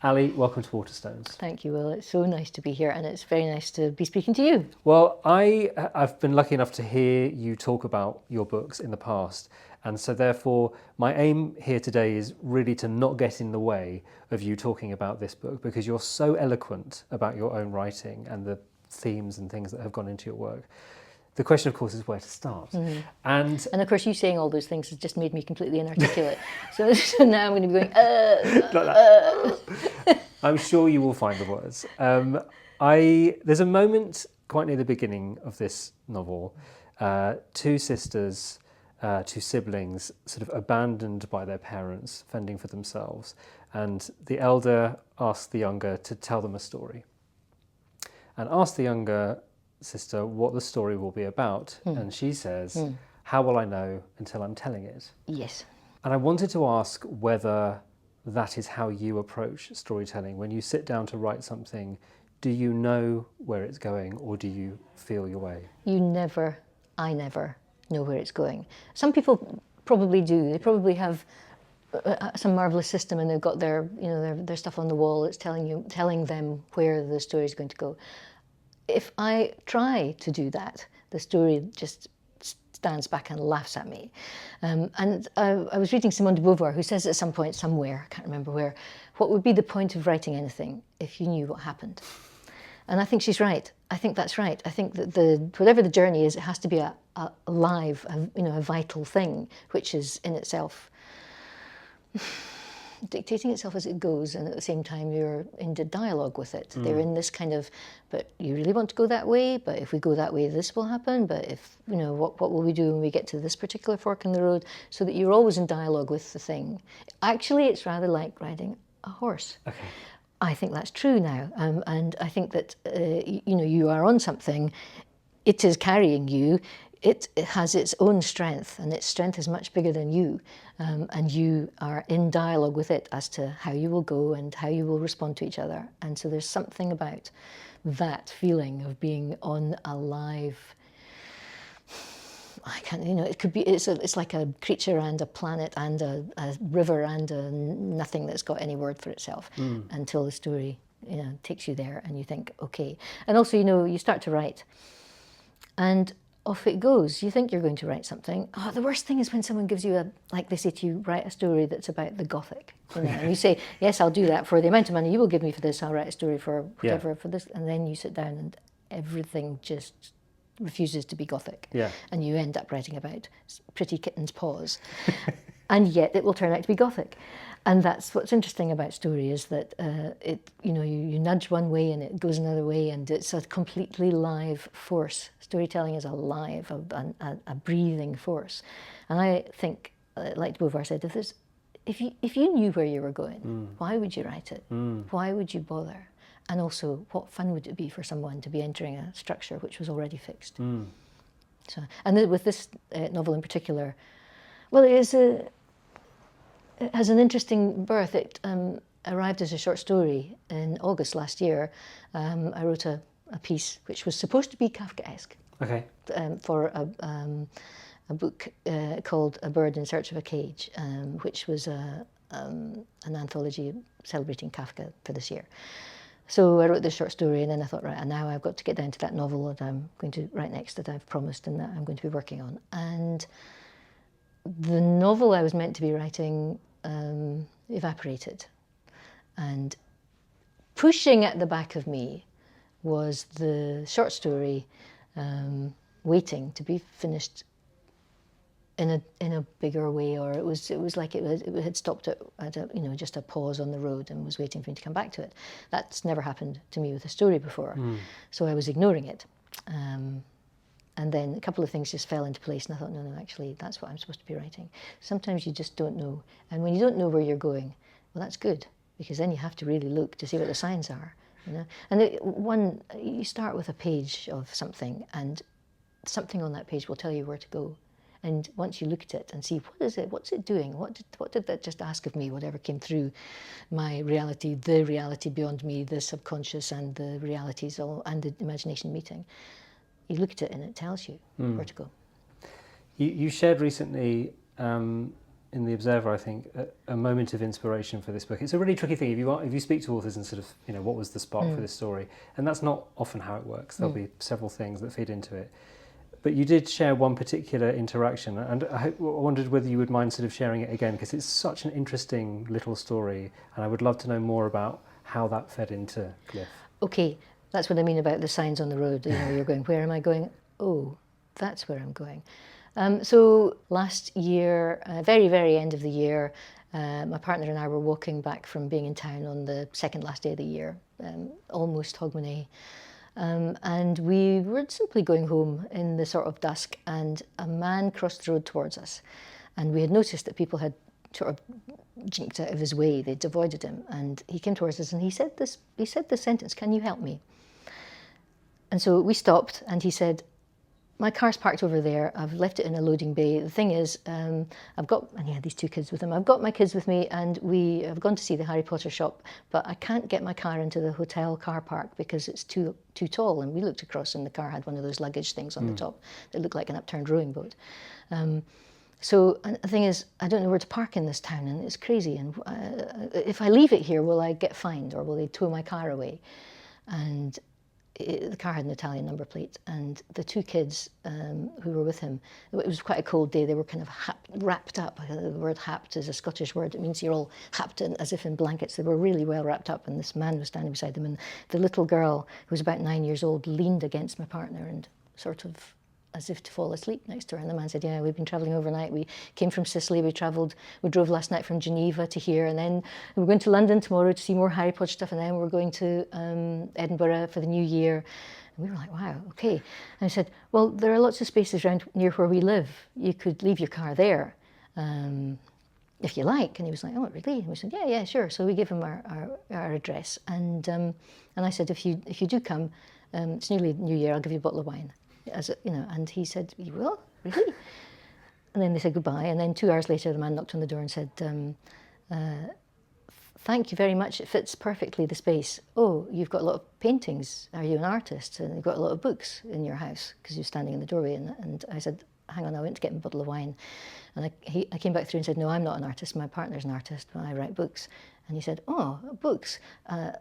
Ali, welcome to Waterstones. Thank you, Will. It's so nice to be here, and it's very nice to be speaking to you. Well, I've been lucky enough to hear you talk about your books in the past, and so therefore my aim here today is really to not get in the way of you talking about this book, because you're so eloquent about your own writing and the themes and things that have gone into your work. The question, of course, is where to start. Mm-hmm. And of course, you saying all those things has just made me completely inarticulate. so now I'm going to be going, I'm sure you will find the words. There's a moment quite near the beginning of this novel. Two sisters, two siblings, sort of abandoned by their parents, fending for themselves. And the elder asks the younger to tell them a story. And asks the younger sister what the story will be about, and she says, how will I know until I'm telling it? Yes. And I wanted to ask whether that is how you approach storytelling. When you sit down to write something, do you know where it's going, or do you feel your way? I never know where it's going. Some people probably do. They probably have some marvelous system, and they've got their stuff on the wall that's telling them where the story is going to go. If I try to do that, the story just stands back and laughs at me. And I was reading Simone de Beauvoir, who says at some point somewhere, I can't remember where, what would be the point of writing anything if you knew what happened? And I think she's right. I think that's right. I think that whatever the journey is, it has to be a live, a vital thing, which is in itself dictating itself as it goes, and at the same time you're in dialogue with it. They're in this kind of, but you really want to go that way, but if we go that way this will happen, but if, what will we do when we get to this particular fork in the road, so that you're always in dialogue with the thing. Actually, it's rather like riding a horse. Okay. I think that's true now, and I think that, you are on something, it is carrying you, it has its own strength, and its strength is much bigger than you, and you are in dialogue with it as to how you will go and how you will respond to each other. And so there's something about that feeling of being on a live, I can't, it could be, it's like a creature and a planet and a river and a nothing that's got any word for itself until the story, takes you there and you think, okay. And also, you start to write and off it goes. You think you're going to write something. Oh, the worst thing is when someone gives you they say to you, write a story that's about the Gothic. And you say, yes, I'll do that for the amount of money you will give me for this. I'll write a story for whatever for this. And then you sit down and everything just refuses to be Gothic. Yeah. And you end up writing about pretty kittens' paws. And yet it will turn out to be Gothic. And that's what's interesting about story, is that you nudge one way and it goes another way, and it's a completely live force. Storytelling is alive, a breathing force. And I think, like Beauvoir said, if you knew where you were going, why would you write it? Why would you bother? And also, what fun would it be for someone to be entering a structure which was already fixed? So, and with this novel in particular, well, it has an interesting birth. It arrived as a short story in August last year. I wrote a piece which was supposed to be Kafkaesque. Okay. For a book called A Bird in Search of a Cage, which was an anthology celebrating Kafka for this year. So I wrote this short story, and then I thought, right, and now I've got to get down to that novel that I'm going to write next, that I've promised and that I'm going to be working on. And the novel I was meant to be writing evaporated. And pushing at the back of me was the short story waiting to be finished in a bigger way, or it was like it had stopped at just a pause on the road and was waiting for me to come back to it. That's never happened to me with a story before, so I was ignoring it. And then a couple of things just fell into place, and I thought, no, actually, that's what I'm supposed to be writing. Sometimes you just don't know, and when you don't know where you're going, well, that's good, because then you have to really look to see what the signs are, And you start with a page of something, and something on that page will tell you where to go. And once you look at it and see, what is it? What's it doing? What did that just ask of me? Whatever came through my reality, the reality beyond me, the subconscious, and the realities all, and the imagination meeting. You look at it and it tells you where to go. You shared recently in in The Observer, I think, a moment of inspiration for this book. It's a really tricky thing. If you speak to authors and sort of, what was the spark for this story? And that's not often how it works. There'll be several things that feed into it. But you did share one particular interaction, and I wondered whether you would mind sort of sharing it again, because it's such an interesting little story, and I would love to know more about how that fed into Glyph. Okay, that's what I mean about the signs on the road. You're going, where am I going? Oh, that's where I'm going. So last year, very, very end of the year, my partner and I were walking back from being in town on the second last day of the year, almost Hogmanay. And we were simply going home in the sort of dusk, and a man crossed the road towards us. And we had noticed that people had sort of jinked out of his way, they'd avoided him. And he came towards us and he said this sentence, "Can you help me?" And so we stopped, and he said, "My car's parked over there. I've left it in a loading bay. The thing is, and he had these two kids with him. I've got my kids with me, and we have gone to see the Harry Potter shop, but I can't get my car into the hotel car park because it's too tall." And we looked across, and the car had one of those luggage things on the top that looked like an upturned rowing boat. So the thing is, I don't know where to park in this town, and it's crazy. And if I leave it here, will I get fined, or will they tow my car away? And the car had an Italian number plate, and the two kids who were with him, it was quite a cold day, they were kind of wrapped up. The word happed is a Scottish word. It means you're all happed in, as if in blankets. They were really well wrapped up, and this man was standing beside them, and the little girl, who was about 9 years old, leaned against my partner and sort of as if to fall asleep next to her. And the man said, "Yeah, we've been travelling overnight. We came from Sicily. We drove last night from Geneva to here, and then we're going to London tomorrow to see more Harry Potter stuff, and then we're going to Edinburgh for the new year." And we were like, wow, okay. And I said, "Well, there are lots of spaces around near where we live. You could leave your car there if you like." And he was like, "Oh, really?" And we said, yeah, sure. So we gave him our address. And I said, if you do come, it's nearly New Year, I'll give you a bottle of wine. And he said, "You will? Really?" And then they said goodbye. And then 2 hours later, the man knocked on the door and said, "Thank you very much. It fits perfectly, the space. Oh, you've got a lot of paintings. Are you an artist? And you've got a lot of books in your house," because he was standing in the doorway. And I said, "Hang on, I went to get him a bottle of wine." And I came back through and said, "No, I'm not an artist. My partner's an artist, but I write books." And he said, "Oh, books.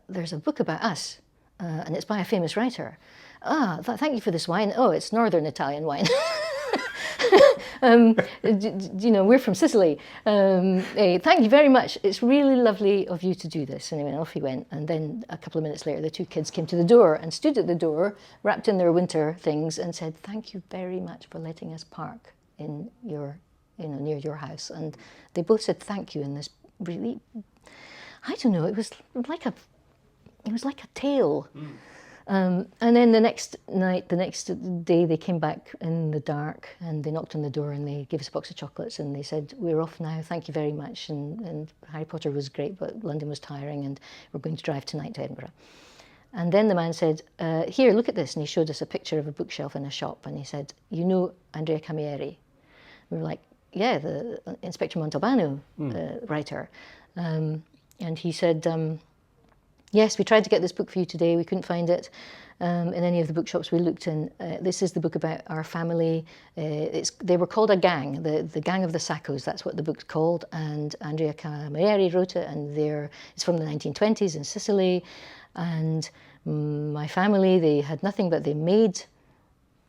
There's a book about us, and it's by a famous writer. Thank you for this wine. Oh, it's Northern Italian wine." "We're from Sicily. Thank you very much. It's really lovely of you to do this." Anyway, off he went. And then a couple of minutes later, the two kids came to the door and stood at the door, wrapped in their winter things, and said, "Thank you very much for letting us park in your, near your house." And they both said thank you in this really, I don't know, it was like a tale. And then the next day, they came back in the dark, and they knocked on the door, and they gave us a box of chocolates, and they said, "We're off now, thank you very much, and Harry Potter was great, but London was tiring, and we're going to drive tonight to Edinburgh." And then the man said, "Here, look at this," and he showed us a picture of a bookshelf in a shop, and he said, "You know Andrea Camilleri?" We were like, "Yeah, the Inspector Montalbano writer." And he said, "Yes, we tried to get this book for you today. We couldn't find it in any of the bookshops we looked in. This is the book about our family. They were called a gang, the Gang of the Saccos. That's what the book's called. And Andrea Camilleri wrote it, and it's from the 1920s in Sicily. And my family, they had nothing, but they made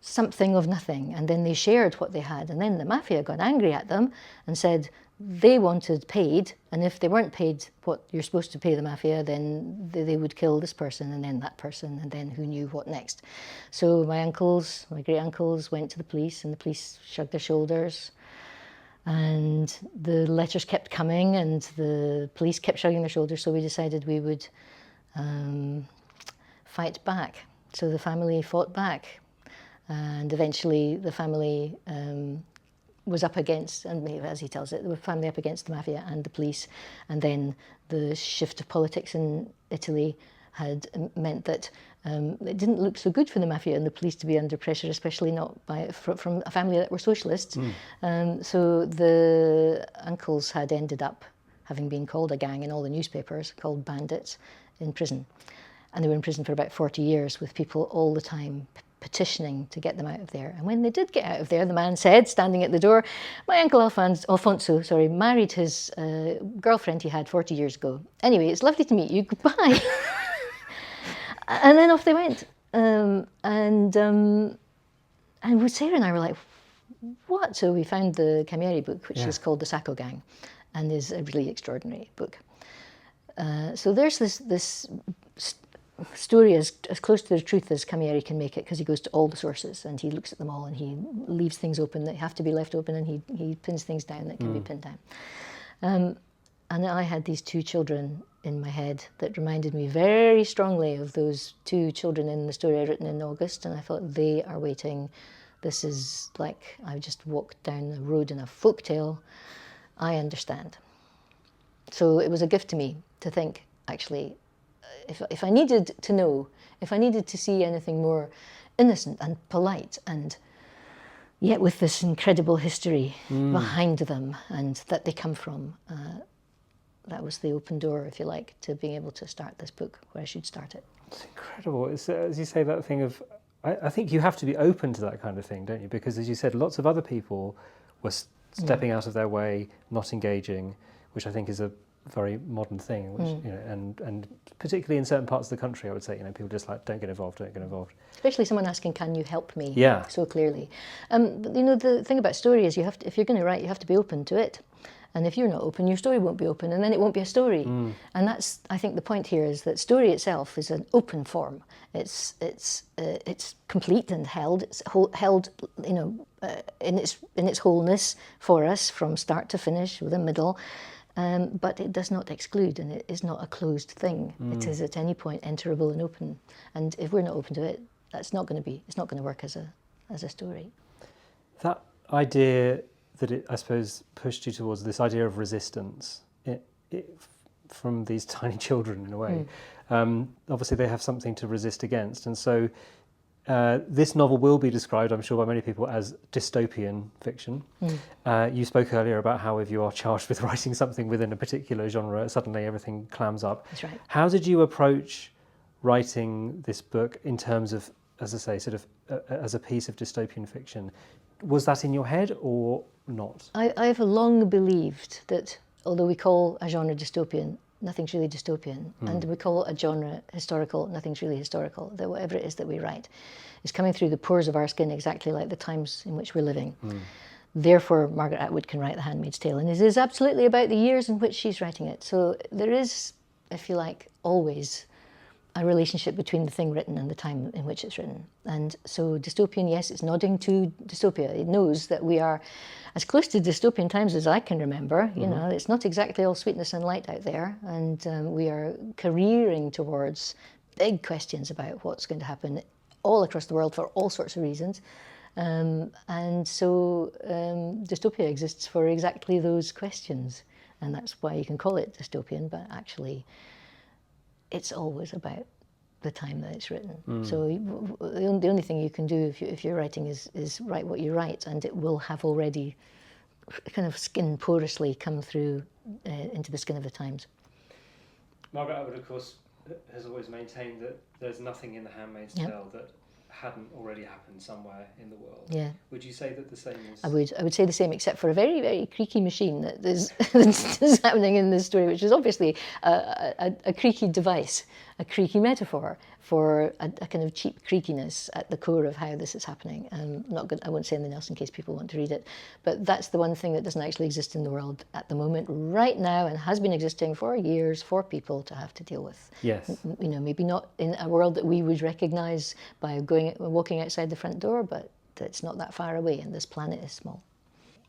something of nothing, and then they shared what they had. And then the mafia got angry at them and said they wanted paid, and if they weren't paid what you're supposed to pay the mafia, then they would kill this person and then that person, and then who knew what next." So my great uncles went to the police, and the police shrugged their shoulders, and the letters kept coming, and the police kept shrugging their shoulders. So we decided we would fight back. So the family fought back, and eventually the family was up against, and as he tells it, the family up against the mafia and the police. And then the shift of politics in Italy had meant that it didn't look so good for the mafia and the police to be under pressure, especially not from a family that were socialists. So the uncles had ended up having been called a gang in all the newspapers, called bandits, in prison. And they were in prison for about 40 years with people all the time petitioning to get them out of there. And when they did get out of there, the man said, standing at the door, my uncle Alfonso married his girlfriend he had 40 years ago. Anyway, it's lovely to meet you. Goodbye. And then off they went. And Sarah and I were like, what? So we found the Camilleri book, which is called The Sacco Gang, and is a really extraordinary book. So there's this story as close to the truth as Camilleri can make it, because he goes to all the sources and he looks at them all and he leaves things open that have to be left open, and he pins things down that can be pinned down. And I had these two children in my head that reminded me very strongly of those two children in the story I'd written in August, and I thought, they are waiting. This is like I've just walked down the road in a folktale. I understand. So it was a gift to me to think, actually, if I needed to know, if I needed to see anything more innocent and polite, and yet with this incredible history behind them and that they come from, that was the open door, if you like, to being able to start this book where I should start it. It's incredible. It's, as you say, that thing of, I think you have to be open to that kind of thing, don't you? Because as you said, lots of other people were stepping out of their way, not engaging, which I think is a very modern thing, which, you know, and particularly in certain parts of the country, I would say, you know, people just like, don't get involved. Especially someone asking, can you help me? Yeah. So clearly. But you know, the thing about story is, you have to, if you're going to write, you have to be open to it. And if you're not open, your story won't be open, and then it won't be a story. And that's, I think, the point here is that story itself is an open form. It's complete and held. It's held, you know, in its wholeness for us from start to finish with a middle. But it does not exclude, and it is not a closed thing. It is at any point enterable and open. And if we're not open to it, it's not going to work as a story. That idea that it, I suppose, pushed you towards this idea of resistance from these tiny children in a way. Obviously, they have something to resist against, and so this novel will be described, I'm sure, by many people as dystopian fiction. You spoke earlier about how if you are charged with writing something within a particular genre, suddenly everything clams up. That's right. How did you approach writing this book in terms of, as I say, sort of as a piece of dystopian fiction? Was that in your head or not? I've long believed that although we call a genre dystopian, nothing's really dystopian, and we call a genre historical, nothing's really historical, that whatever it is that we write is coming through the pores of our skin exactly like the times in which we're living. Therefore, Margaret Atwood can write The Handmaid's Tale, and it is absolutely about the years in which she's writing it. So there is, if you like, always a relationship between the thing written and the time in which it's written. And so dystopian, yes, it's nodding to dystopia. It knows that we are as close to dystopian times as I can remember. You know, it's not exactly all sweetness and light out there, and we are careering towards big questions about what's going to happen all across the world for all sorts of reasons. And so dystopia exists for exactly those questions, and that's why you can call it dystopian, but actually it's always about the time that it's written. So the only thing you can do if you're writing is write what you write, and it will have already kind of skin porously come through into the skin of the times. Margaret Atwood, of course, has always maintained that there's nothing in The Handmaid's Tale that hadn't already happened somewhere in the world. Yeah. Would you say that the same is? I would say the same, except for a very, very creaky machine that is happening in this story, which is obviously a creaky device, a creaky metaphor for a kind of cheap creakiness at the core of how this is happening. I won't say anything else in case people want to read it, but that's the one thing that doesn't actually exist in the world at the moment, right now, and has been existing for years for people to have to deal with. Yes. You know, maybe not in a world that we would recognise by walking outside the front door, but it's not that far away, and this planet is small.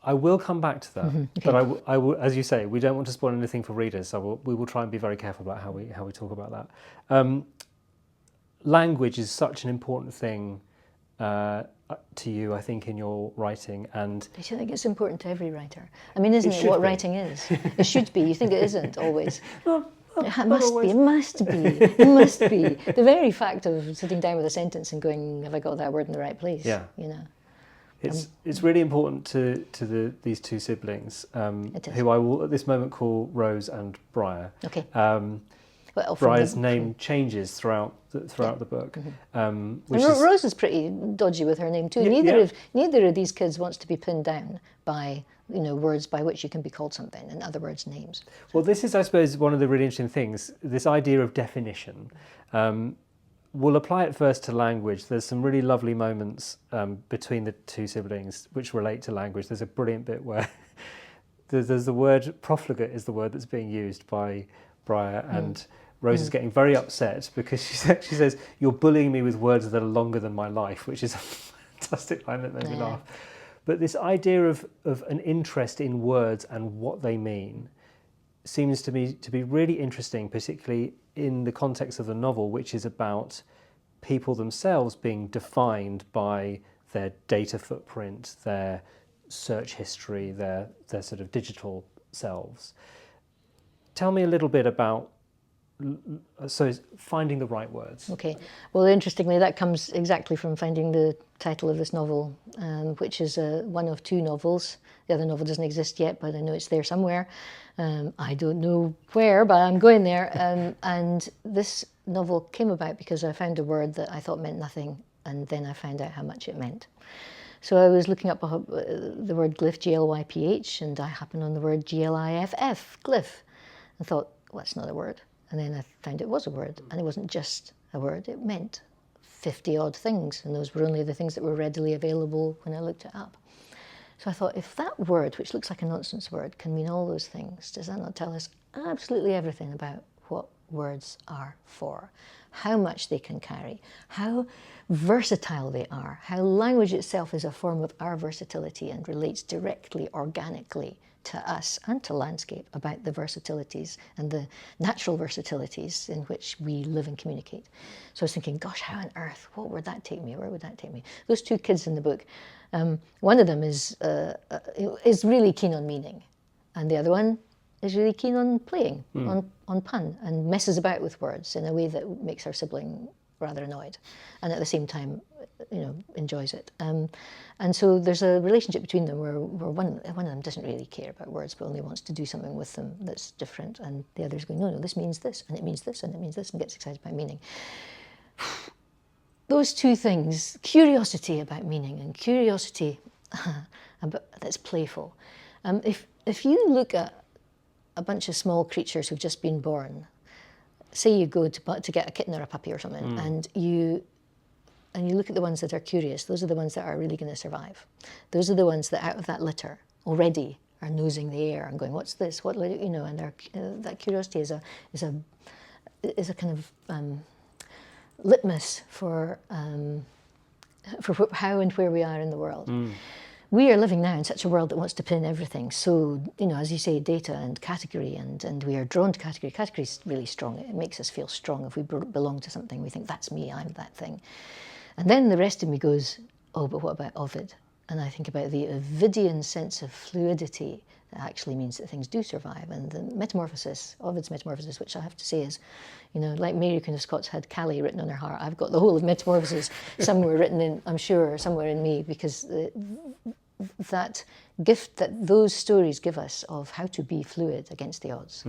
I will come back to that, Okay. but I will, as you say, we don't want to spoil anything for readers, so we will try and be very careful about how we talk about that. Language is such an important thing to you, I think, in your writing, and I think it's important to every writer. I mean, isn't it what writing is? It should be. You think it isn't always? It must be. It must be. It must be. The very fact of sitting down with a sentence and going, "Have I got that word in the right place?" Yeah. You know. It's really important to these two siblings, who I will at this moment call Rose and Briar. Okay. Well, from Briar's name changes throughout the book. Which and is, Rose is pretty dodgy with her name too. Neither of these kids wants to be pinned down by words by which you can be called something. In other words, names. well, this is, I suppose, one of the really interesting things. This idea of definition. We'll apply it first to language. There's some really lovely moments between the two siblings which relate to language. There's a brilliant bit where there's the word profligate is the word that's being used by Briar, and Rose is getting very upset because she says, "You're bullying me with words that are longer than my life," which is a fantastic line that made me laugh. But this idea of an interest in words and what they mean seems to me to be really interesting, particularly in the context of the novel, which is about people themselves being defined by their data footprint, their search history, their sort of digital selves. Tell me a little bit about finding the right words. Okay. Well, interestingly, that comes exactly from finding the title of this novel, which is one of two novels. The other novel doesn't exist yet, but I know it's there somewhere. I don't know where, but I'm going there. And this novel came about because I found a word that I thought meant nothing, and then I found out how much it meant. So I was looking up the word glyph, Glyph, and I happened on the word Gliff, glyph. I thought, well, that's not a word. And then I found it was a word, and it wasn't just a word, it meant 50 odd things, and those were only the things that were readily available when I looked it up. So I thought, if that word, which looks like a nonsense word, can mean all those things, does that not tell us absolutely everything about what words are for, how much they can carry, how versatile they are, how language itself is a form of our versatility and relates directly, organically to us and to landscape about the versatilities and the natural versatilities in which we live and communicate. So I was thinking, gosh, how on earth, what would that take me? Where would that take me? Those two kids in the book, one of them is really keen on meaning, and the other one is really keen on playing, on pun, and messes about with words in a way that makes our sibling rather annoyed, and at the same time, enjoys it. And so there's a relationship between them where one of them doesn't really care about words, but only wants to do something with them that's different, and the other's going, no, this means this, and it means this, and it means this, and gets excited by meaning. Those two things, curiosity about meaning and curiosity that's playful. If you look at a bunch of small creatures who've just been born, say you go to get a kitten or a puppy or something, and you look at the ones that are curious, those are the ones that are really going to survive. Those are the ones that out of that litter already are nosing the air and going, what's this? And that curiosity is a kind of litmus for how and where we are in the world. We are living now in such a world that wants to pin everything. So, as you say, data and category, and we are drawn to category. Category is really strong. It makes us feel strong. If we belong to something, we think, that's me, I'm that thing. And then the rest of me goes, oh, but what about Ovid? And I think about the Ovidian sense of fluidity that actually means that things do survive. And the metamorphosis, Ovid's metamorphosis, which I have to say is, like Mary Queen of Scots had Calais written on her heart, I've got the whole of Metamorphosis somewhere written in, I'm sure, somewhere in me, because that gift that those stories give us of how to be fluid against the odds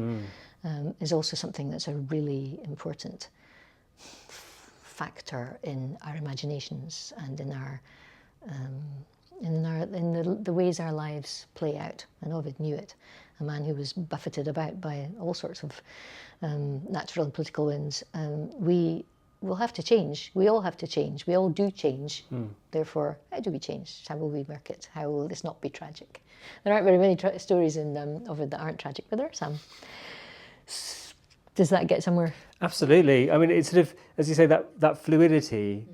is also something that's a really important factor in our imaginations and in the ways our lives play out. And Ovid knew it, a man who was buffeted about by all sorts of natural and political winds. We will have to change. We all have to change. We all do change. Therefore, how do we change? How will we work it? How will this not be tragic? There aren't very many stories in Ovid that aren't tragic, but there are some. Does that get somewhere? Absolutely. I mean, it's sort of, as you say, that fluidity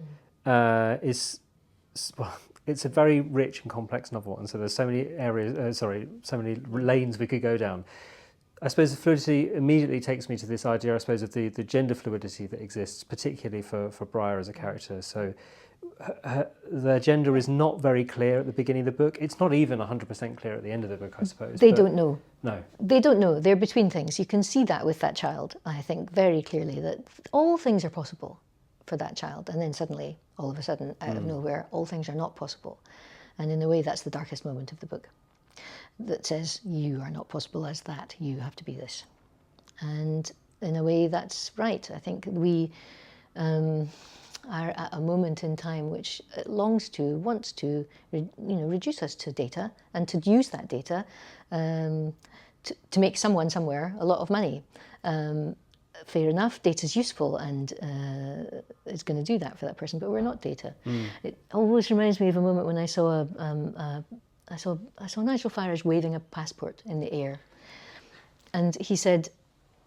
is, well, it's a very rich and complex novel, and so there's so many areas, so many lanes we could go down. I suppose the fluidity immediately takes me to this idea, I suppose, of the gender fluidity that exists, particularly for Briar as a character. So their gender is not very clear at the beginning of the book. It's not even 100% clear at the end of the book, I suppose. They don't know. No. They don't know. They're between things. You can see that with that child, I think, very clearly, that all things are possible for that child. And then suddenly, all of a sudden, out of nowhere, all things are not possible. And in a way, that's the darkest moment of the book. That says, you are not possible as that, you have to be this. And in a way that's right. I think we are at a moment in time which wants to reduce us to data, and to use that data to make someone somewhere a lot of money. Fair enough, data's useful, and it's going to do that for that person, but we're not data. It always reminds me of a moment when I saw Nigel Farage waving a passport in the air, and he said,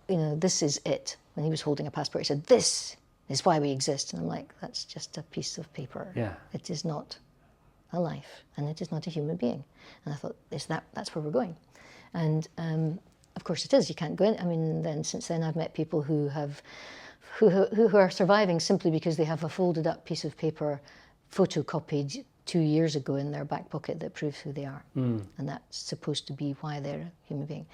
this is it. When he was holding a passport, he said, "This is why we exist." And I'm like, that's just a piece of paper. Yeah. It is not a life, and it is not a human being. And I thought, that's where we're going. And of course it is. You can't go in. I mean, then since then I've met people who are surviving simply because they have a folded up piece of paper photocopied 2 years ago in their back pocket that proves who they are. And that's supposed to be why they're a human being.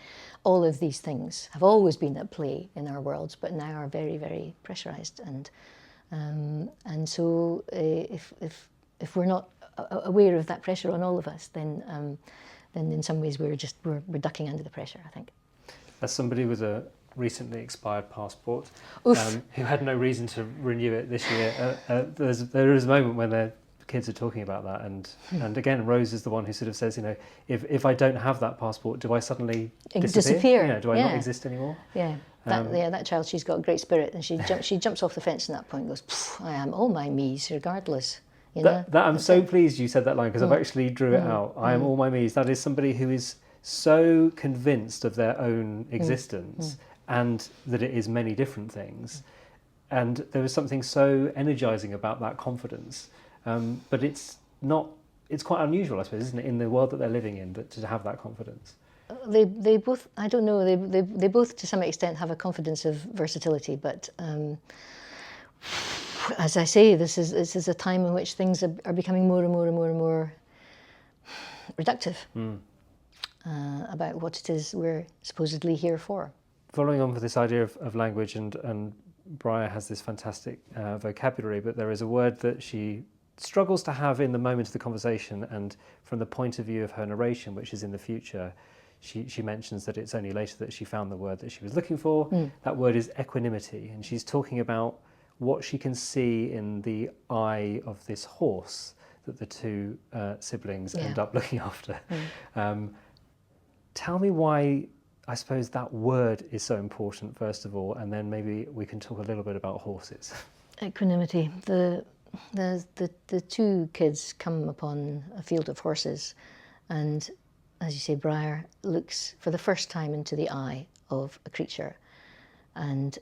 All of these things have always been at play in our worlds, but now are very, very pressurized. And so if we're not aware of that pressure on all of us, then in some ways we're ducking under the pressure, I think. As somebody with a recently expired passport, who had no reason to renew it this year, there is a moment when the kids are talking about that, and again, Rose is the one who sort of says, if I don't have that passport, do I suddenly disappear? Do I not exist anymore? Yeah. That child, she's got a great spirit, and she jumps off the fence at that point and goes, "I am all my me's, regardless." I'm so pleased you said that line, because I've actually drew it out. I am all my me's. That is somebody who is so convinced of their own existence and that it is many different things. And there was something so energizing about that confidence. But it's quite unusual, I suppose, isn't it, in the world that they're living in, that to have that confidence. They both, I don't know, they both to some extent have a confidence of versatility, but as I say, this is a time in which things are becoming more and more and more and more reductive about what it is we're supposedly here for. Following on with this idea of language, and Briar has this fantastic vocabulary, but there is a word that she struggles to have in the moment of the conversation, and from the point of view of her narration, which is in the future, she mentions that it's only later that she found the word that she was looking for. That word is equanimity, and she's talking about what she can see in the eye of this horse that the two siblings end up looking after. Tell me why, I suppose, that word is so important, first of all, and then maybe we can talk a little bit about horses. Equanimity. The two kids come upon a field of horses, and as you say, Briar looks for the first time into the eye of a creature and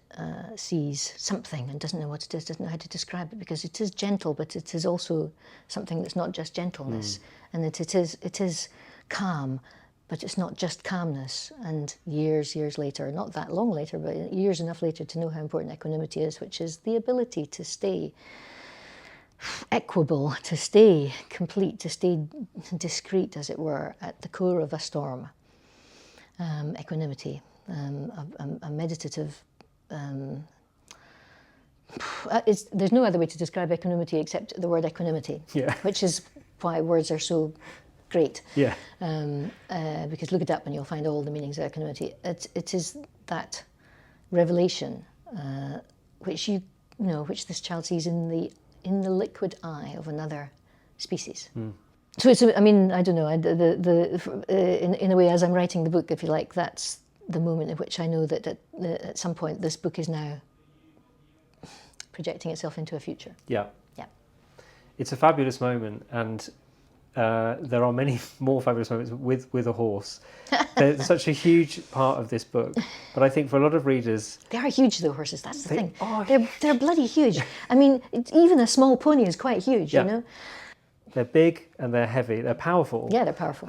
sees something and doesn't know what it is, doesn't know how to describe it, because it is gentle, but it is also something that's not just gentleness, and it is calm, but it's not just calmness. And years later, not that long later, but years enough later to know how important equanimity is, which is the ability to stay equable, to stay complete, to stay discreet, as it were, at the core of a storm. Equanimity, a meditative... there's no other way to describe equanimity except the word equanimity, which is why words are so great. Because look it up and you'll find all the meanings of equanimity. It is that revelation which which this child sees in the liquid eye of another species. So it's, I mean, I don't know, in a way, as I'm writing the book, if you like, that's the moment in which I know that at some point this book is now projecting itself into a future. Yeah. It's a fabulous moment, and there are many more fabulous moments with a horse. They're such a huge part of this book, but I think for a lot of readers... They are huge, though, horses, that's the thing. They're bloody huge. I mean, even a small pony is quite huge, you know? They're big and they're heavy, they're powerful. Yeah, they're powerful.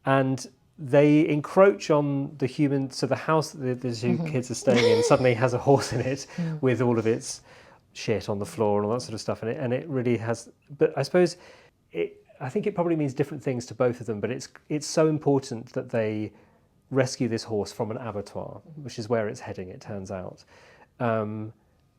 And they encroach on the human, so the house that the two kids are staying in suddenly has a horse in it with all of its shit on the floor and all that sort of stuff, and it really has... But I suppose... I think it probably means different things to both of them, but it's so important that they rescue this horse from an abattoir, which is where it's heading, it turns out.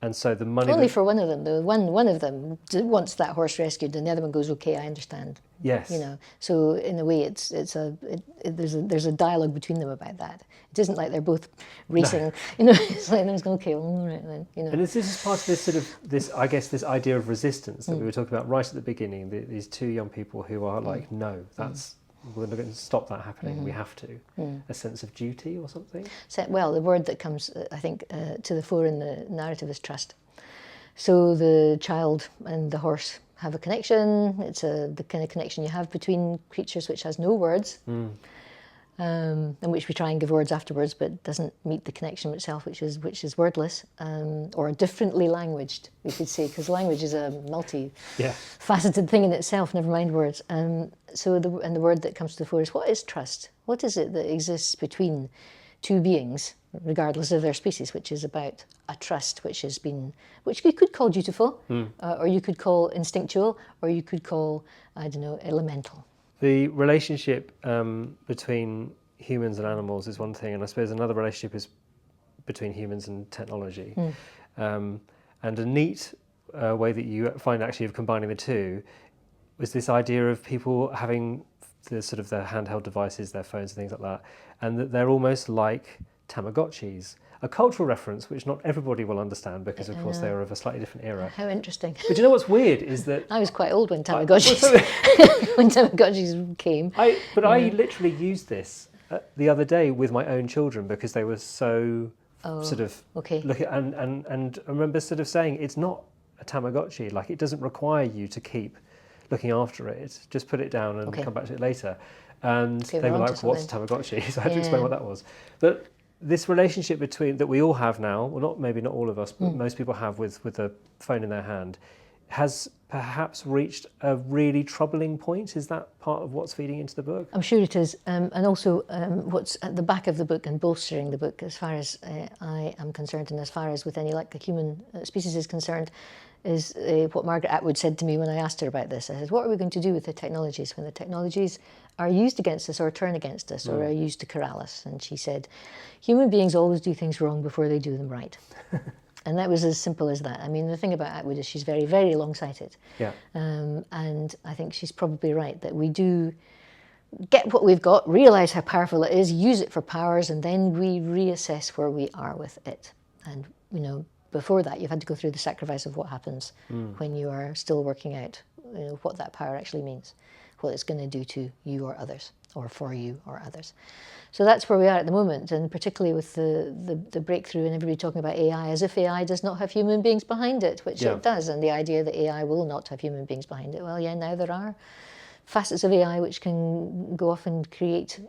and so the money Only for one of them, though. One of them wants that horse rescued, and the other one goes, "Okay, I understand." yes, You know, so in a way, there's a dialogue between them about that. It isn't like they're both racing. You know, it's like they're going, "Okay, well, all right then." You know. and this is part of this sort of this, I guess, this idea of resistance that we were talking about right at the beginning. These two young people who are like, "No, we're not going to stop that happening. We have to." A sense of duty or something. So, well, the word that comes, I think, to the fore in the narrative is trust. So the child and the horse have a connection. It's the kind of connection you have between creatures which has no words, and which we try and give words afterwards, but doesn't meet the connection itself, which is wordless, or differently languaged, we could say, because language is a multi-faceted thing in itself. Never mind words. So the word that comes to the fore is, what is trust? What is it that exists between two beings, regardless of their species, which is about a trust which you could call dutiful, or you could call instinctual, or you could call, I don't know, elemental. The relationship between humans and animals is one thing, and I suppose another relationship is between humans and technology. And a neat way that you find actually of combining the two was this idea of people having the sort of their handheld devices, their phones and things like that, and that they're almost like Tamagotchis. A cultural reference which not everybody will understand because, of course, they are of a slightly different era. How interesting. But you know what's weird is that I was quite old when Tamagotchis when Tamagotchis came. I literally used this the other day with my own children because they were so sort of look at and I remember sort of saying it's not a Tamagotchi. Like, it doesn't require you to keep looking after it. Just put it down and come back to it later. And they were like, "What's a Tamagotchi?" So I had to explain what that was. But this relationship that we all have now, well, maybe not all of us, but most people have with a phone in their hand, has perhaps reached a really troubling point. Is that part of what's feeding into the book? I'm sure it is. And also what's at the back of the book and bolstering the book, as far as I am concerned, and as far as with any like the human species is concerned, is what Margaret Atwood said to me when I asked her about this. I said, what are we going to do with the technologies when the technologies are used against us or turn against us or are used to corral us? And she said, human beings always do things wrong before they do them right. And that was as simple as that. I mean, the thing about Atwood is she's very, very long-sighted. Yeah. And I think she's probably right that we do get what we've got, realise how powerful it is, use it for powers, and then we reassess where we are with it. And, you know, before that, you've had to go through the sacrifice of what happens when you are still working out, you know, what that power actually means, what it's going to do to you or others, or for you or others. So that's where we are at the moment, and particularly with the breakthrough and everybody talking about AI as if AI does not have human beings behind it, which it does, and the idea that AI will not have human beings behind it. Well, yeah, now there are facets of AI which can go off and create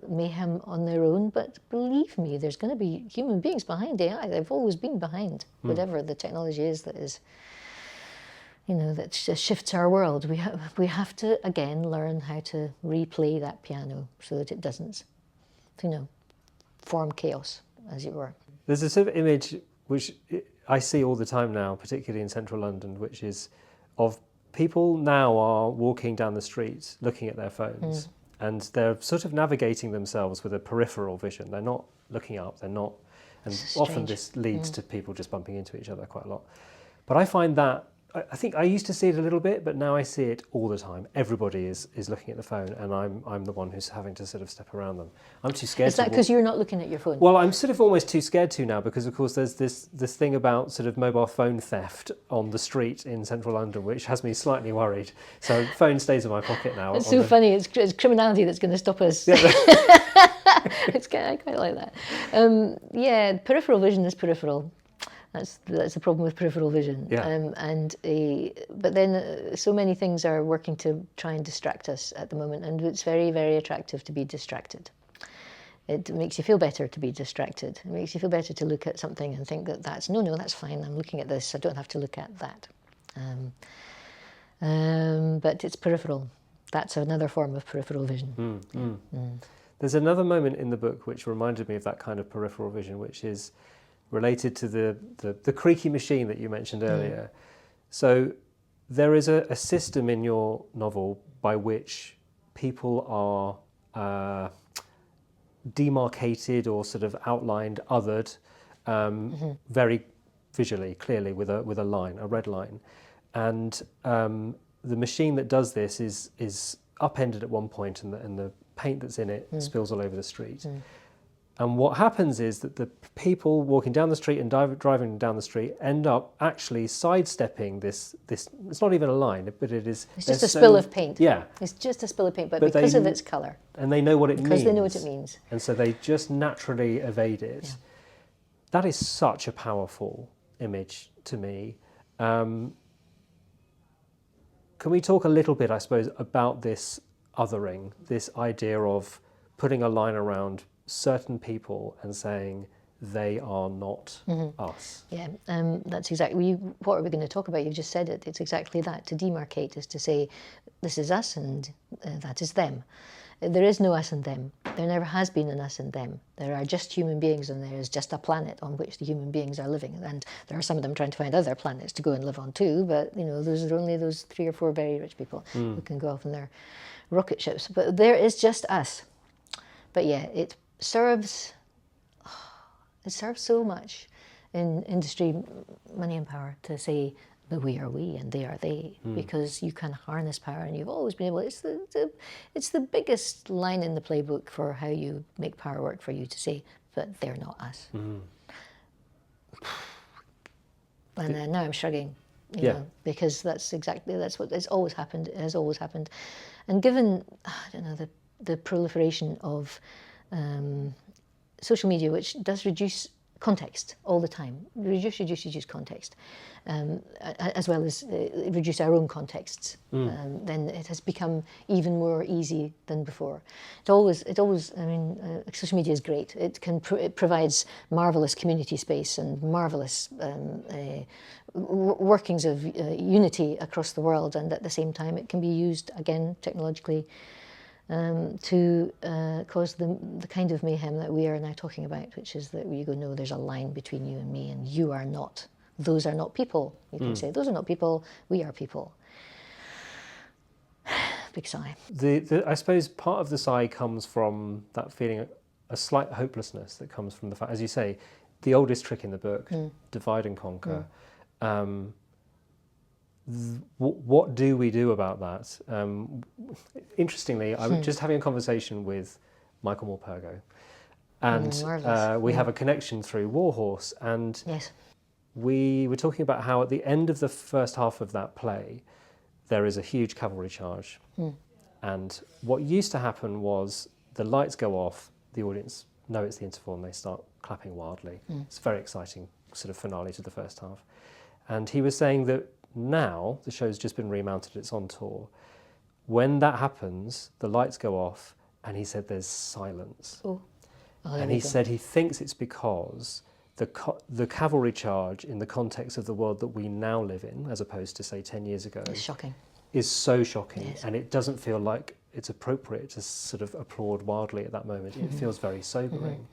mayhem on their own, but believe me, there's going to be human beings behind AI. They've always been behind whatever the technology is that is, you know, that just shifts our world. We have to again learn how to replay that piano so that it doesn't, you know, form chaos, as it were. There's a sort of image which I see all the time now, particularly in central London, which is of people now are walking down the street looking at their phones and they're sort of navigating themselves with a peripheral vision. They're not looking up, they're not, and often this leads to people just bumping into each other quite a lot. But I find that, I think I used to see it a little bit, but now I see it all the time. Everybody is looking at the phone, and I'm the one who's having to sort of step around them. I'm too scared. Is that because you're not looking at your phone? Well, I'm sort of almost too scared to now because, of course, there's this thing about sort of mobile phone theft on the street in central London, which has me slightly worried. So phone stays in my pocket now. It's so funny. It's criminality that's going to stop us. Yeah. I quite like that. Yeah, peripheral vision is peripheral. That's the problem with peripheral vision. Yeah. But then so many things are working to try and distract us at the moment, and it's very, very attractive to be distracted. It makes you feel better to be distracted. It makes you feel better to look at something and think that that's fine. I'm looking at this. I don't have to look at that. But it's peripheral. That's another form of peripheral vision. There's another moment in the book which reminded me of that kind of peripheral vision, which is related to the creaky machine that you mentioned earlier. So there is a system in your novel by which people are demarcated or sort of outlined, othered, very visually, clearly, with a line, a red line. And the machine that does this is upended at one point, and the paint that's in it spills all over the street. And what happens is that the people walking down the street and driving down the street end up actually sidestepping this. It's not even a line, but it is. It's just a spill of paint. Yeah. It's just a spill of paint, but because of its colour. And they know what it means. Because they know what it means. And so they just naturally evade it. Yeah. That is such a powerful image to me. Can we talk a little bit, I suppose, about this othering, this idea of putting a line around certain people and saying they are not us? Yeah, that's exactly what are we going to talk about? You've just said it. It's exactly that. To demarcate is to say this is us and that is them. There is no us and them. There never has been an us and them. There are just human beings, and there is just a planet on which the human beings are living. And there are some of them trying to find other planets to go and live on too, but those are only those 3 or 4 very rich people who can go off in their rocket ships. But there is just us. But yeah, it serves so much in industry, money and power, to say that we are we and they are they, because you can harness power, and you've always been able. It's the biggest line in the playbook for how you make power work for you, to say, but they're not us. And now I'm shrugging, you know, because that's what has always happened. It has always happened, and given the proliferation of social media, which does reduce context all the time, reduce context, as well as reduce our own contexts, then it has become even more easy than before. It always. I mean, social media is great. It provides marvelous community space and marvelous workings of unity across the world, and at the same time, it can be used again technologically to cause the kind of mayhem that we are now talking about, which is that you go, no, there's a line between you and me, and you are not. Those are not people. You can say, those are not people, we are people. Big sigh. I suppose part of the sigh comes from that feeling, a slight hopelessness that comes from the fact, as you say, the oldest trick in the book, divide and conquer. What do we do about that? Interestingly, I was just having a conversation with Michael Morpurgo, and we have a connection through Warhorse, and we were talking about how at the end of the first half of that play, there is a huge cavalry charge, and what used to happen was the lights go off, the audience know it's the interval, and they start clapping wildly. It's a very exciting sort of finale to the first half, and he was saying that now the show's just been remounted, it's on tour. When that happens, the lights go off, and he said there's silence. And he said he thinks it's because the cavalry charge in the context of the world that we now live in, as opposed to, say, 10 years ago, it's shocking. Is so shocking, and it doesn't feel like it's appropriate to sort of applaud wildly at that moment. It feels very sobering.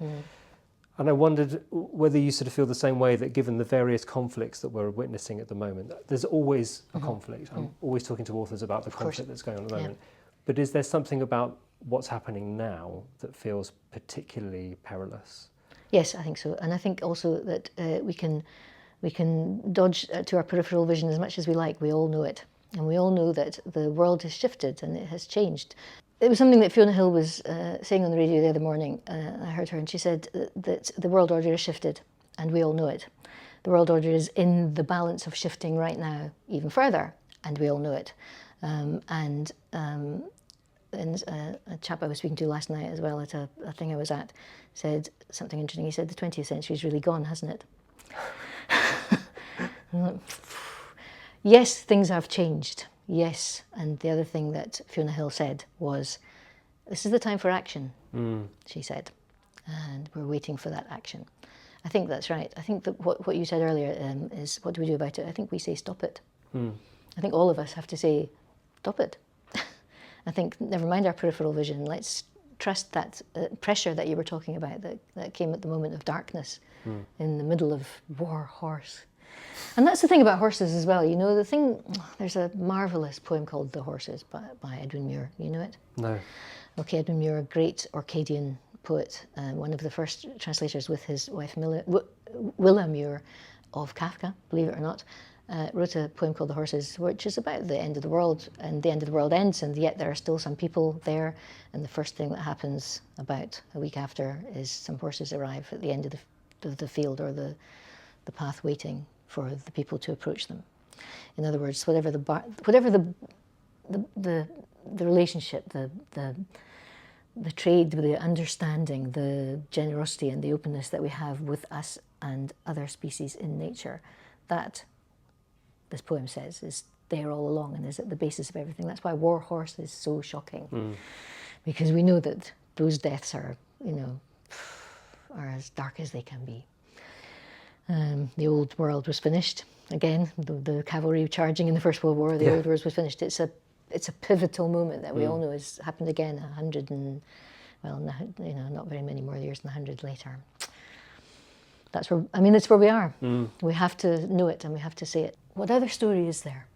And I wondered whether you sort of feel the same way, that given the various conflicts that we're witnessing at the moment, there's always a conflict. I'm always talking to authors about the conflict that's going on at the moment. But is there something about what's happening now that feels particularly perilous? Yes, I think so. And I think also that we can dodge to our peripheral vision as much as we like. We all know it. And we all know that the world has shifted and it has changed. It was something that Fiona Hill was saying on the radio the other morning. I heard her, and she said that the world order has shifted, and we all know it. The world order is in the balance of shifting right now even further, and we all know it. And a chap I was speaking to last night as well at a thing I was at said something interesting. He said, the 20th century's really gone, hasn't it? Yes, things have changed. Yes, and the other thing that Fiona Hill said was, this is the time for action, she said, and we're waiting for that action. I think that's right. I think that what you said earlier is, what do we do about it? I think we say, stop it. I think all of us have to say, stop it. I think, never mind our peripheral vision, let's trust that pressure that you were talking about that came at the moment of darkness in the middle of war horse. And that's the thing about horses as well, there's a marvellous poem called The Horses by Edwin Muir. You know it? No. Okay, Edwin Muir, a great Orcadian poet, one of the first translators with his wife Willa Muir of Kafka, believe it or not, wrote a poem called The Horses, which is about the end of the world, and the end of the world ends, and yet there are still some people there, and the first thing that happens about a week after is some horses arrive at the end of the field or the path, waiting for the people to approach them. In other words, whatever the relationship, the trade, the understanding, the generosity and the openness that we have with us and other species in nature, that, this poem says, is there all along and is at the basis of everything. That's why War Horse is so shocking, because we know that those deaths are, are as dark as they can be. The old world was finished. Again, the cavalry charging in the First World War, the old world was finished. It's a pivotal moment that we all know has happened again 100 and, well, not very many more years than 100 later. That's where, it's where we are. We have to know it and we have to say it. What other story is there?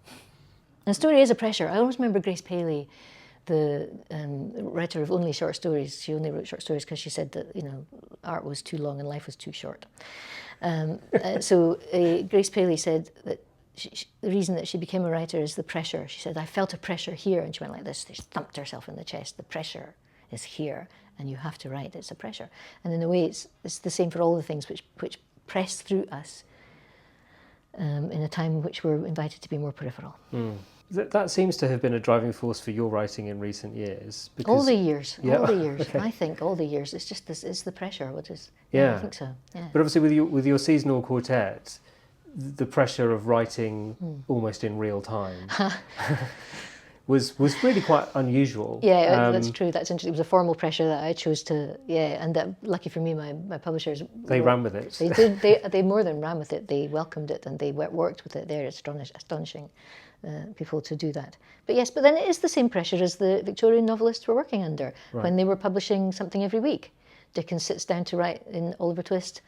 And story is a pressure. I always remember Grace Paley, the writer of only short stories. She only wrote short stories because she said that, art was too long and life was too short. So Grace Paley said that the reason that she became a writer is the pressure. She said, I felt a pressure here, and she went like this. She thumped herself in the chest. The pressure is here, and you have to write. It's a pressure. And in a way, it's the same for all the things which press through us in a time in which we're invited to be more peripheral. That seems to have been a driving force for your writing in recent years. Because, all the years. Okay. I think all the years. It's just this. It's the pressure. I think so. Yeah. But obviously, with your seasonal quartet, the pressure of writing almost in real time was really quite unusual. Yeah, that's true. That's interesting. It was a formal pressure that I chose to. Yeah, and lucky for me, my publishers, they ran with it. They did. They more than ran with it. They welcomed it and they worked with it. They're astonishing people to do that. But yes, but then it is the same pressure as the Victorian novelists were working under when they were publishing something every week. Dickens sits down to write in Oliver Twist,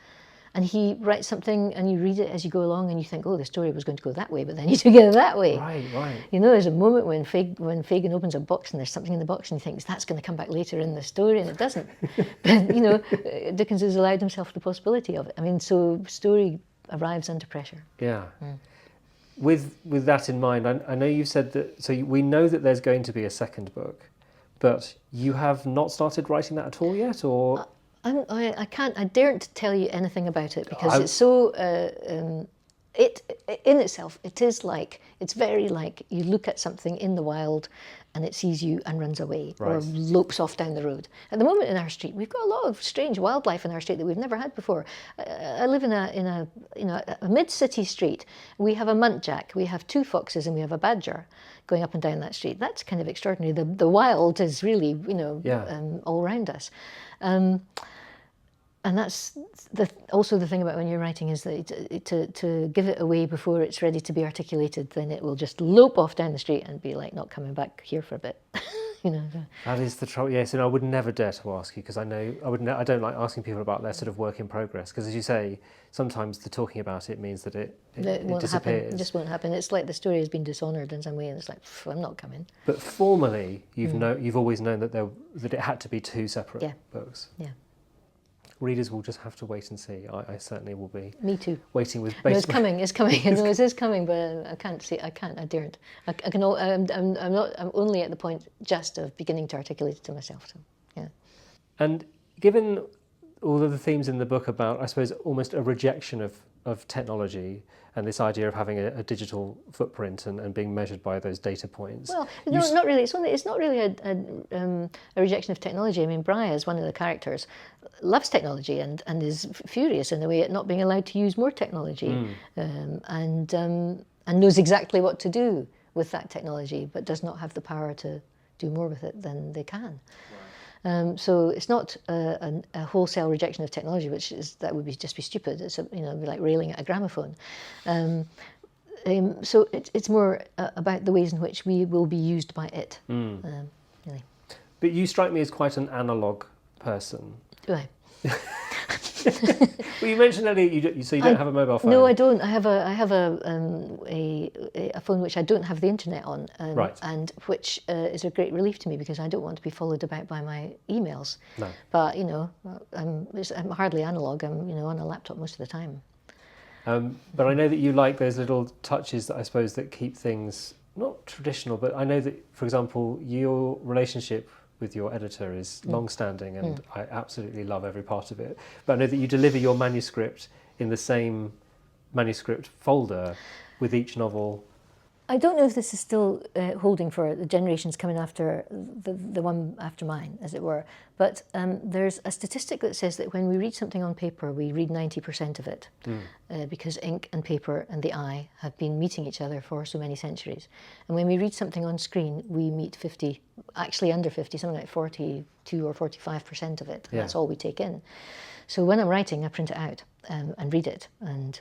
and he writes something, and you read it as you go along, and you think, oh, the story was going to go that way, but then you took it that way. Right. There's a moment when Fagin opens a box, and there's something in the box, and he thinks that's going to come back later in the story, and it doesn't. But, Dickens has allowed himself the possibility of it. So story arrives under pressure. Yeah. With that in mind, I know you said that, so we know that there's going to be a second book, but you have not started writing that at all yet, or? I daren't tell you anything about it because it's so, it in itself, it's very like you look at something in the wild and it sees you and runs away or lopes off down the road. At the moment in our street, we've got a lot of strange wildlife in our street that we've never had before. I live in a mid-city street. We have a muntjac, we have 2 foxes, and we have a badger going up and down that street. That's kind of extraordinary. The wild is really, all around us. And that's also the thing about when you're writing is that to give it away before it's ready to be articulated, then it will just lope off down the street and be like not coming back here for a bit. That is the trouble. Yes, and I would never dare to ask you because I know I don't like asking people about their sort of work in progress because, as you say, sometimes the talking about it means that it won't disappears. Happen. It just won't happen. It's like the story has been dishonored in some way, and it's like I'm not coming. But formally, you've always known that it had to be 2 separate books. Yeah. Readers will just have to wait and see. I certainly will be. Me too. Waiting with. No, it's coming. It's coming. No, it is coming, but I can't see. I daren't. I'm only at the point just of beginning to articulate it to myself. So, yeah. And given all of the themes in the book about, I suppose, almost a rejection of technology and this idea of having a digital footprint and being measured by those data points. Well, no, not really. It's not really a rejection of technology. I mean, Briar, as one of the characters, loves technology and is furious in a way at not being allowed to use more technology, and knows exactly what to do with that technology, but does not have the power to do more with it than they can. So it's not a wholesale rejection of technology, that would just be stupid. It's be like railing at a gramophone. So it's more about the ways in which we will be used by it. Really. But you strike me as quite an analog person. Do I? Well, you mentioned earlier you don't have a mobile phone. No, I don't. I have a phone which I don't have the internet on, and which is a great relief to me because I don't want to be followed about by my emails. No. But I'm hardly analog. I'm on a laptop most of the time. But I know that you like those little touches that I suppose that keep things not traditional, but I know that, for example, your relationship with your editor is long-standing, and I absolutely love every part of it. But I know that you deliver your manuscript in the same manuscript folder with each novel. I don't know if this is still holding for the generations coming after the one after mine, as it were, but there's a statistic that says that when we read something on paper, we read 90% of it, because ink and paper and the eye have been meeting each other for so many centuries. And when we read something on screen, we meet 50, actually under 50, something like 42 or 45% of it. Yeah. That's all we take in. So when I'm writing, I print it out and read it, and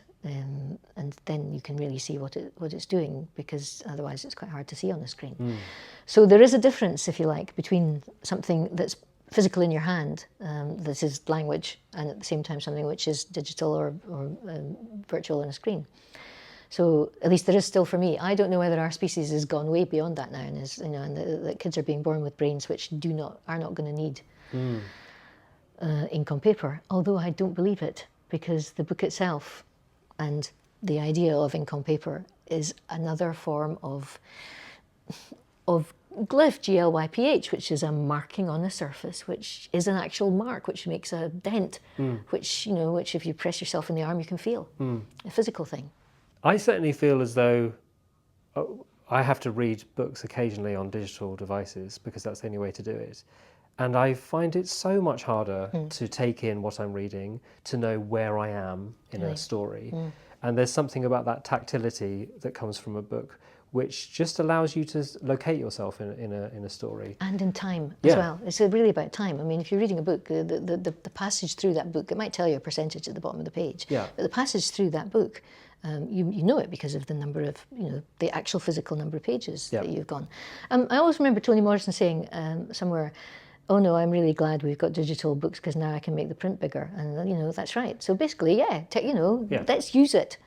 then you can really see what it's doing, because otherwise it's quite hard to see on the screen. So there is a difference, if you like, between something that's physical in your hand, that is language, and at the same time something which is digital or virtual on a screen. So at least there is still for me. I don't know whether our species has gone way beyond that now, and is, you know, and that kids are being born with brains which are not going to need ink on paper. Although I don't believe it, because the book itself and the idea of ink on paper is another form of glyph, Glyph, which is a marking on a surface, which is an actual mark, which makes a dent, which if you press yourself in the arm, you can feel. A physical thing. I certainly feel as though I have to read books occasionally on digital devices, because that's the only way to do it. And I find it so much harder to take in what I'm reading, to know where I am in a story. And there's something about that tactility that comes from a book, which just allows you to locate yourself in a story. And in time as well. It's really about time. I mean, if you're reading a book, the passage through that book, it might tell you a percentage at the bottom of the page. Yeah. But the passage through that book, you know it because of the number of, the actual physical number of pages that you've gone. I always remember Toni Morrison saying somewhere, "Oh no, I'm really glad we've got digital books, because now I can make the print bigger." And that's right. So basically, let's use it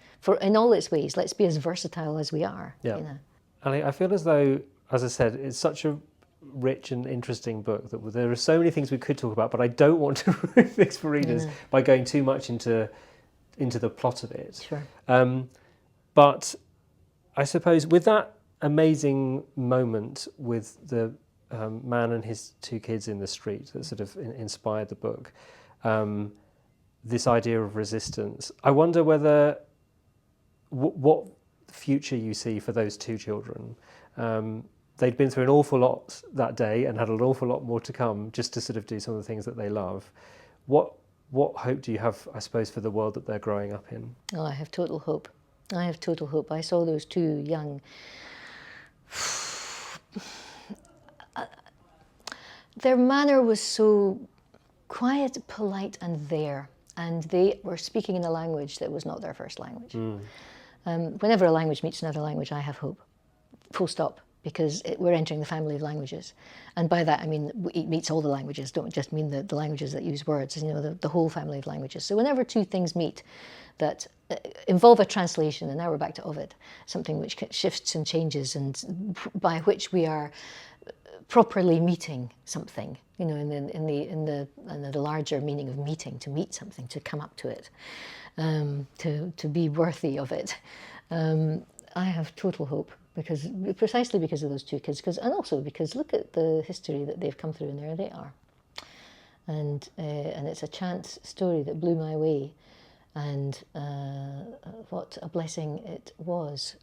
in all its ways. Let's be as versatile as we are. Yeah. Ali, I feel as though, as I said, it's such a rich and interesting book that there are so many things we could talk about, but I don't want to ruin things for readers by going too much into the plot of it. Sure. But I suppose with that amazing moment with the man and his two kids in the street that sort of inspired the book, this idea of resistance, I wonder whether what future you see for those two children. They'd been through an awful lot that day and had an awful lot more to come, just to sort of do some of the things that they love. What hope do you have, I suppose, for the world that they're growing up in? Oh, I have total hope. I have total hope. I saw those two young... Their manner was so quiet, polite, and there. And they were speaking in a language that was not their first language. Whenever a language meets another language, I have hope. Full stop. Because we're entering the family of languages. And by that, I mean, it meets all the languages. Don't just mean the languages that use words, the whole family of languages. So whenever two things meet that involve a translation, and now we're back to Ovid, something which shifts and changes, and by which we are properly meeting something, in the larger meaning of meeting, to meet something, to come up to it, to be worthy of it. I have total hope, precisely because of those two kids, and also because look at the history that they've come through, and there they are. And it's a chance story that blew my way, and what a blessing it was.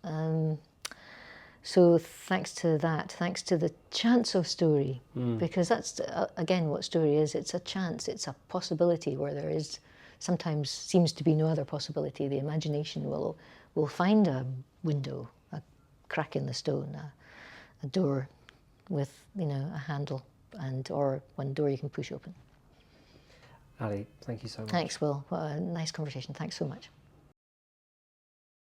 So thanks to that, thanks to the chance of story, because that's, again, what story is. It's a chance, it's a possibility where there is sometimes seems to be no other possibility. The imagination will find a window, a crack in the stone, a door with, a handle, or one door you can push open. Ali, thank you so much. Thanks, Will. What a nice conversation. Thanks so much.